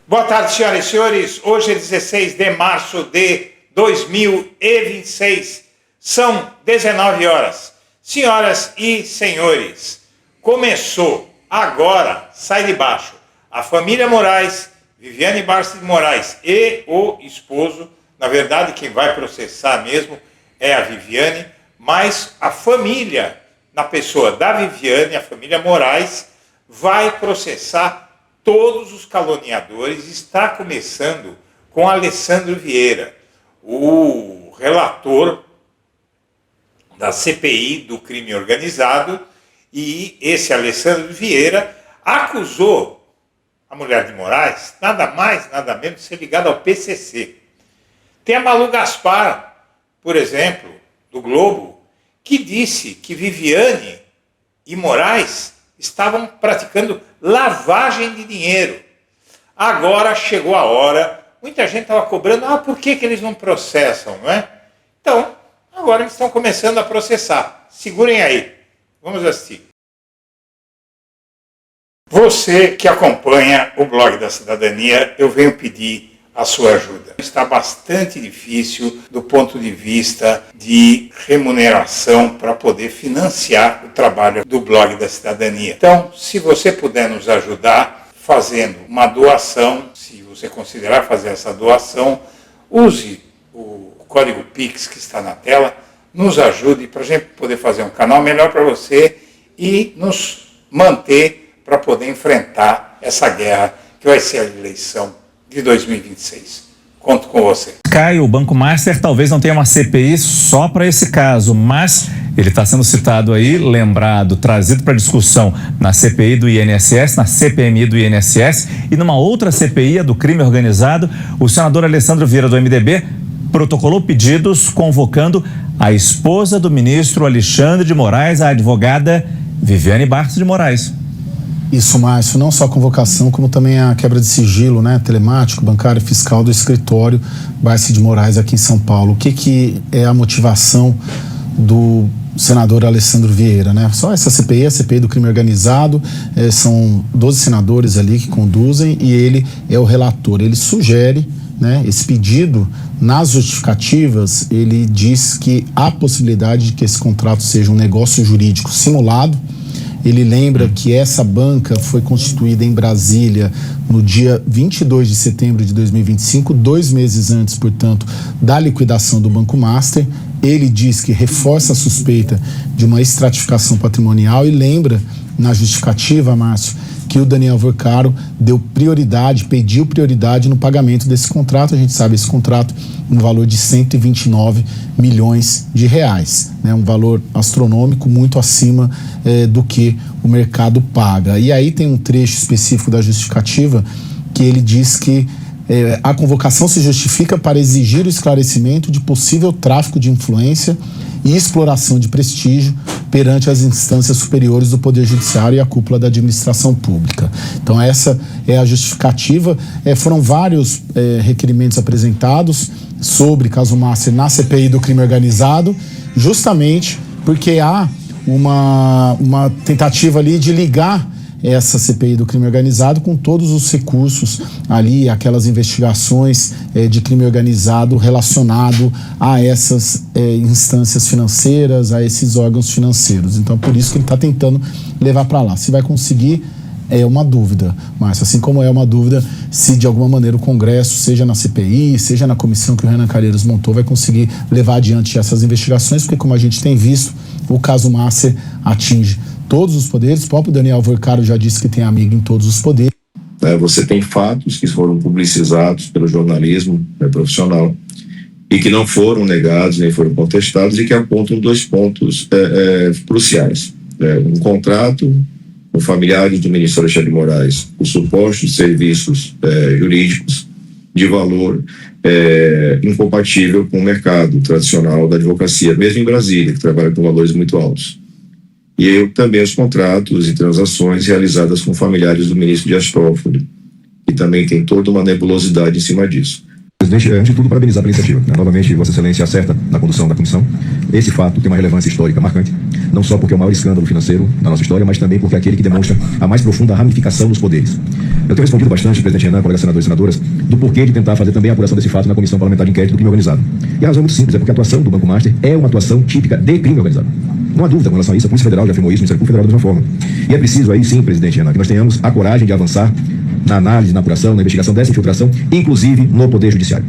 Boa tarde, senhoras e senhores. Hoje é 16 de março de 2026. São 19 horas. Senhoras e senhores, começou agora, sai de baixo, a família Moraes, Viviane Barça de Moraes e o esposo. Na verdade, quem vai processar mesmo é a Viviane, mas a família, na pessoa da Viviane, a família Moraes, vai processar todos os caluniadores. Está começando com Alessandro Vieira, o relator da CPI do crime organizado, e esse Alessandro Vieira acusou a mulher de Moraes, nada mais, nada menos, de ser ligada ao PCC. Tem a Malu Gaspar, por exemplo, do Globo, que disse que Viviane e Moraes estavam praticando lavagem de dinheiro. Agora chegou a hora, muita gente estava cobrando, por que eles não processam, não é? Então, agora eles estão começando a processar. Segurem aí, vamos assistir. Você que acompanha o blog da Cidadania, eu venho pedir a sua ajuda. Está bastante difícil do ponto de vista de remuneração para poder financiar o trabalho do blog da Cidadania. Então, se você puder nos ajudar fazendo uma doação, se você considerar fazer essa doação, use o código Pix que está na tela, nos ajude para a gente poder fazer um canal melhor para você e nos manter para poder enfrentar essa guerra que vai ser a eleição de 2026. Conto com você. Caio, o Banco Master talvez não tenha uma CPI só para esse caso, mas ele está sendo citado aí, lembrado, trazido para discussão na CPI do INSS, na CPMI do INSS e numa outra CPI, a do crime organizado. O senador Alessandro Vieira, do MDB, protocolou pedidos convocando a esposa do ministro Alexandre de Moraes, a advogada Viviane Barça de Moraes. Isso, Márcio, não só a convocação, como também a quebra de sigilo, né, telemático, bancário e fiscal do escritório Barça de Moraes aqui em São Paulo. O que é a motivação do senador Alessandro Vieira, né? Só essa CPI, a CPI do crime organizado, são 12 senadores ali que conduzem e ele é o relator. Ele sugere, né, esse pedido, nas justificativas, ele diz que há possibilidade de que esse contrato seja um negócio jurídico simulado. Ele lembra que essa banca foi constituída em Brasília no dia 22 de setembro de 2025, 2 meses antes, portanto, da liquidação do Banco Master. Ele diz que reforça a suspeita de uma estratificação patrimonial e lembra, na justificativa, Márcio, que o Daniel Vorcaro pediu prioridade no pagamento desse contrato. A gente sabe, esse contrato no valor de 129 milhões de reais, né? Um valor astronômico, muito acima do que o mercado paga. E aí tem um trecho específico da justificativa que ele diz que a convocação se justifica para exigir o esclarecimento de possível tráfico de influência e exploração de prestígio perante as instâncias superiores do Poder Judiciário e a cúpula da administração pública. Então essa é a justificativa. Foram vários requerimentos apresentados sobre caso Master na CPI do crime organizado, justamente porque há uma tentativa ali de ligar essa CPI do crime organizado com todos os recursos ali, aquelas investigações de crime organizado relacionado a essas instâncias financeiras, a esses órgãos financeiros. Então, por isso que ele está tentando levar para lá. Se vai conseguir, é uma dúvida, mas assim como é uma dúvida se de alguma maneira o Congresso, seja na CPI, seja na comissão que o Renan Calheiros montou, vai conseguir levar adiante essas investigações, porque como a gente tem visto, o caso Master atinge todos os poderes. O próprio Daniel Vorcaro já disse que tem amigo em todos os poderes. Você tem fatos que foram publicizados pelo jornalismo profissional e que não foram negados nem foram contestados e que apontam 2 pontos cruciais. Um contrato com familiares do ministro Alexandre de Moraes, os supostos serviços jurídicos de valor incompatível com o mercado tradicional da advocacia, mesmo em Brasília, que trabalha com valores muito altos. E também os contratos e transações realizadas com familiares do ministro Dias Toffoli, que também tem toda uma nebulosidade em cima disso. Presidente, antes de tudo, parabenizar pela iniciativa. Novamente, Vossa Excelência acerta na condução da comissão. Esse fato tem uma relevância histórica marcante. não só porque é o maior escândalo financeiro da nossa história, mas também porque é aquele que demonstra a mais profunda ramificação dos poderes. Eu tenho respondido bastante, presidente Renan, colegas senadores e senadoras, do porquê de tentar fazer também a apuração desse fato na Comissão Parlamentar de Inquérito do Crime Organizado. E a razão é muito simples, é porque a atuação do Banco Master é uma atuação típica de crime organizado. Não há dúvida com relação a isso, a Polícia Federal já afirmou isso, o Ministério Público Federal da mesma forma. E é preciso aí sim, presidente Renan, que nós tenhamos a coragem de avançar na análise, na apuração, na investigação dessa infiltração, inclusive no Poder Judiciário.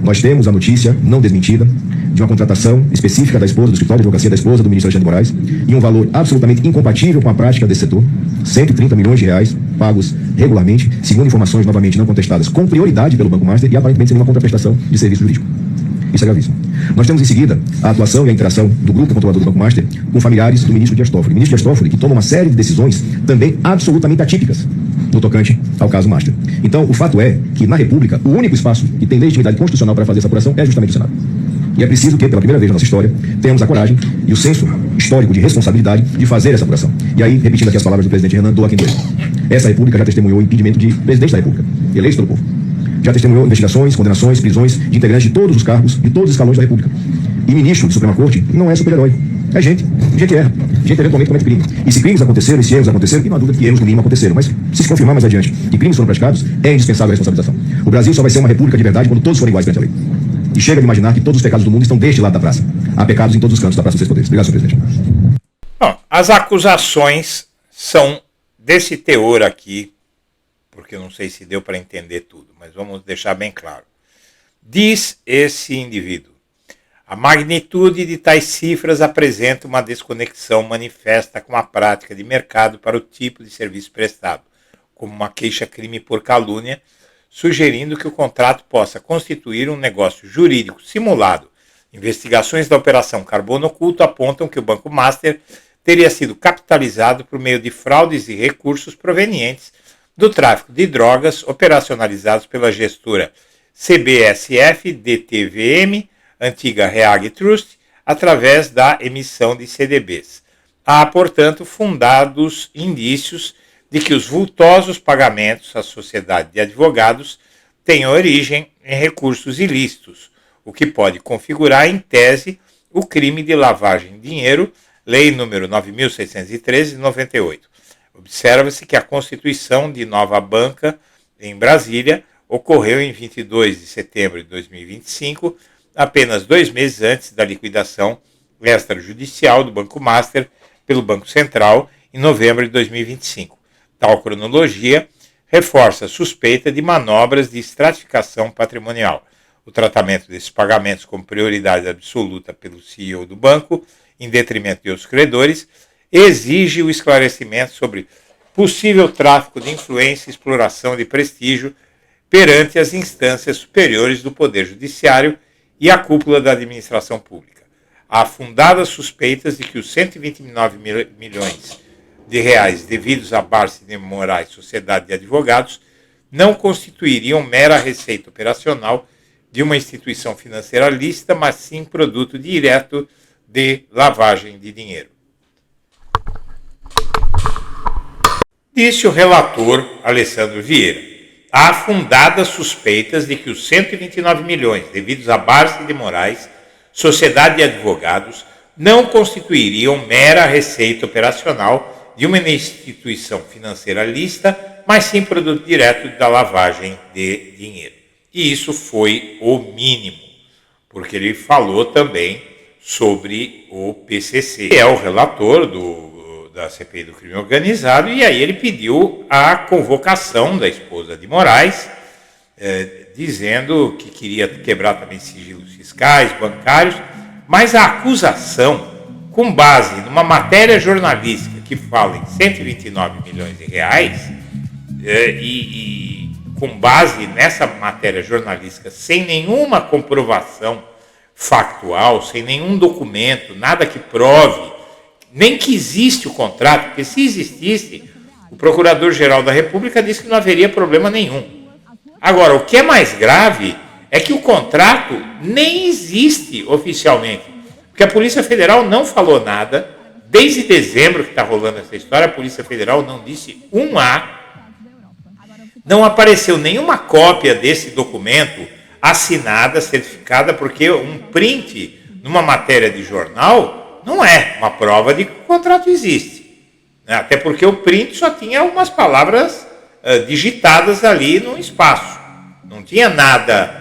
Nós temos a notícia, não desmentida, de uma contratação específica da esposa, do escritório de advocacia da esposa do ministro Alexandre de Moraes, e um valor absolutamente incompatível com a prática desse setor, 130 milhões de reais pagos regularmente, segundo informações novamente não contestadas, com prioridade pelo Banco Master e aparentemente sem nenhuma contraprestação de serviço jurídico. Isso é gravíssimo. Nós temos em seguida a atuação e a interação do grupo controlador do Banco Master com familiares do ministro Dias Toffoli. O ministro Dias Toffoli, que toma uma série de decisões também absolutamente atípicas no tocante ao caso Master. Então, o fato é que, na República, o único espaço que tem legitimidade constitucional para fazer essa apuração é justamente o Senado. E é preciso que, pela primeira vez na nossa história, tenhamos a coragem e o senso histórico de responsabilidade de fazer essa apuração. E aí, repetindo aqui as palavras do presidente Renan, dou a quem doer. Essa República já testemunhou o impedimento de presidente da República, eleito pelo povo. Já testemunhou investigações, condenações, prisões de integrantes de todos os cargos, de todos os escalões da República. E ministro de Suprema Corte não é super-herói. É gente. Gente erra. Gente eventualmente comete crime. E se crimes aconteceram, e se erros aconteceram, e não há dúvida que erros no mínimo aconteceram. Mas se confirmar mais adiante que crimes foram praticados, é indispensável a responsabilização. O Brasil só vai ser uma república de verdade quando todos forem iguais perante a lei. E chega de imaginar que todos os pecados do mundo estão deste lado da praça. Há pecados em todos os cantos da Praça dos Três Poderes. Obrigado, senhor presidente. Bom, as acusações são desse teor aqui, porque eu não sei se deu para entender tudo, mas vamos deixar bem claro. Diz esse indivíduo: a magnitude de tais cifras apresenta uma desconexão manifesta com a prática de mercado para o tipo de serviço prestado, como uma queixa-crime por calúnia, sugerindo que o contrato possa constituir um negócio jurídico simulado. Investigações da Operação Carbono Oculto apontam que o Banco Master teria sido capitalizado por meio de fraudes e recursos provenientes do tráfico de drogas operacionalizados pela gestora CBSF DTVM, antiga Reag Trust, através da emissão de CDBs. Há, portanto, fundados indícios de que os vultosos pagamentos à sociedade de advogados têm origem em recursos ilícitos, o que pode configurar, em tese, o crime de lavagem de dinheiro, Lei nº 9.613 de 98. Observa-se que a constituição de nova banca em Brasília ocorreu em 22 de setembro de 2025, apenas 2 meses antes da liquidação extrajudicial do Banco Master pelo Banco Central, em novembro de 2025. Tal cronologia reforça a suspeita de manobras de estratificação patrimonial. O tratamento desses pagamentos como prioridade absoluta pelo CEO do banco, em detrimento de outros credores, exige o esclarecimento sobre possível tráfico de influência e exploração de prestígio perante as instâncias superiores do Poder Judiciário e a cúpula da administração pública. Há fundadas suspeitas de que os 129 milhões de reais devidos à Barsi de Moraes Sociedade de Advogados não constituiriam mera receita operacional de uma instituição financeira lícita, mas sim produto direto de lavagem de dinheiro. Disse o relator Alessandro Vieira: há fundadas suspeitas de que os 129 milhões devidos à Barsi de Moraes Sociedade de Advogados não constituiriam mera receita operacional de uma instituição financeira lícita, mas sim produto direto da lavagem de dinheiro. E isso foi o mínimo, porque ele falou também sobre o PCC, que é o relator da CPI do crime organizado, e aí ele pediu a convocação da esposa de Moraes, dizendo que queria quebrar também sigilos fiscais, bancários, mas a acusação, com base numa matéria jornalística que fala em 129 milhões de reais, e com base nessa matéria jornalística, sem nenhuma comprovação factual, sem nenhum documento, nada que prove, nem que existe o contrato, porque se existisse, o Procurador-Geral da República disse que não haveria problema nenhum. Agora, o que é mais grave é que o contrato nem existe oficialmente, porque a Polícia Federal não falou nada. Desde dezembro que está rolando essa história, a Polícia Federal não disse um A, não apareceu nenhuma cópia desse documento assinada, certificada, porque um print numa matéria de jornal não é uma prova de que o contrato existe. Até porque o print só tinha algumas palavras digitadas ali no espaço. Não tinha nada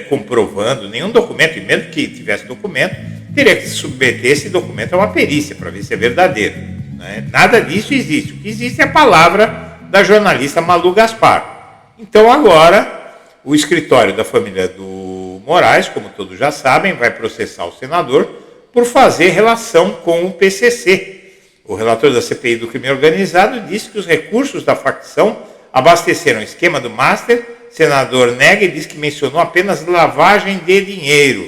comprovando, nenhum documento, e mesmo que tivesse documento, teria que submeter esse documento a uma perícia para ver se é verdadeiro. Né? Nada disso existe. O que existe é a palavra da jornalista Malu Gaspar. Então agora, o escritório da família do Moraes, como todos já sabem, vai processar o senador por fazer relação com o PCC. O relator da CPI do crime organizado disse que os recursos da facção abasteceram o esquema do Master. O senador nega e diz que mencionou apenas lavagem de dinheiro.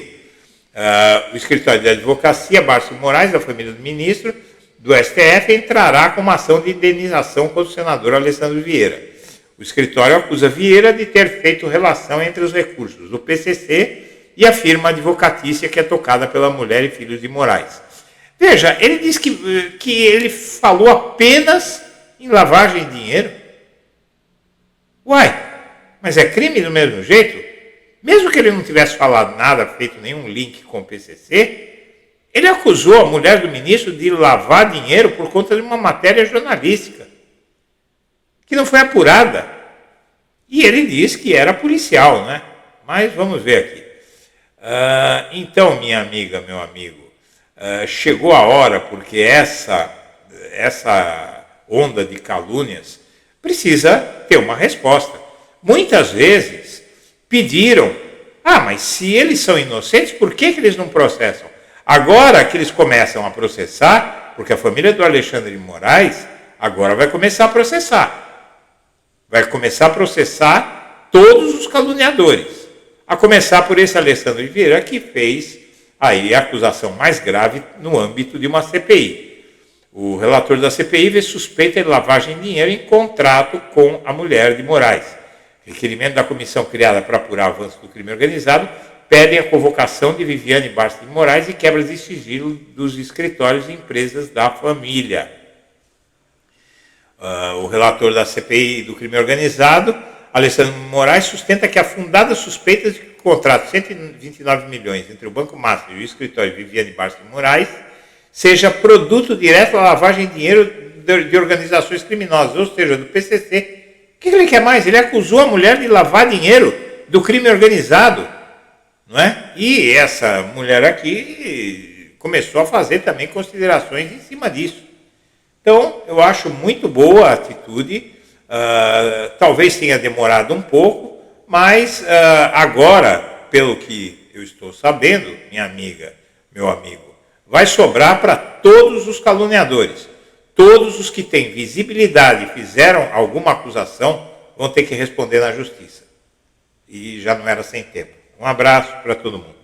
O escritório de advocacia, Bárcio Moraes, da família do ministro do STF, entrará com uma ação de indenização contra o senador Alessandro Vieira. O escritório acusa Vieira de ter feito relação entre os recursos do PCC e a firma advocatícia que é tocada pela mulher e filhos de Moraes. Veja, ele diz que ele falou apenas em lavagem de dinheiro. Uai, mas é crime do mesmo jeito? Mesmo que ele não tivesse falado nada, feito nenhum link com o PCC, ele acusou a mulher do ministro de lavar dinheiro por conta de uma matéria jornalística, que não foi apurada. E ele disse que era policial, né? Mas vamos ver aqui. Então, minha amiga, meu amigo, chegou a hora, porque essa onda de calúnias precisa ter uma resposta. Muitas vezes pediram, mas se eles são inocentes, por que eles não processam? Agora que eles começam a processar, porque a família do Alexandre de Moraes agora vai começar a processar. Vai começar a processar todos os caluniadores. A começar por esse Alessandro Vieira, que fez aí a acusação mais grave no âmbito de uma CPI. O relator da CPI vê suspeita de lavagem de dinheiro em contrato com a mulher de Moraes. Requerimento da comissão criada para apurar o avanço do crime organizado pedem a convocação de Viviane Barça de Moraes e quebras de sigilo dos escritórios e empresas da família. O relator da CPI do crime organizado, Alessandro Moraes, sustenta que a fundada suspeita de que o contrato de 129 milhões entre o Banco Master e o escritório Viviane Barça de Moraes seja produto direto da lavagem de dinheiro de organizações criminosas, ou seja, do PCC. O que ele quer mais? Ele acusou a mulher de lavar dinheiro do crime organizado, não é? E essa mulher aqui começou a fazer também considerações em cima disso. Então, eu acho muito boa a atitude, talvez tenha demorado um pouco, mas agora, pelo que eu estou sabendo, minha amiga, meu amigo, vai sobrar para todos os caluniadores. Todos os que têm visibilidade e fizeram alguma acusação vão ter que responder na justiça. E já não era sem tempo. Um abraço para todo mundo.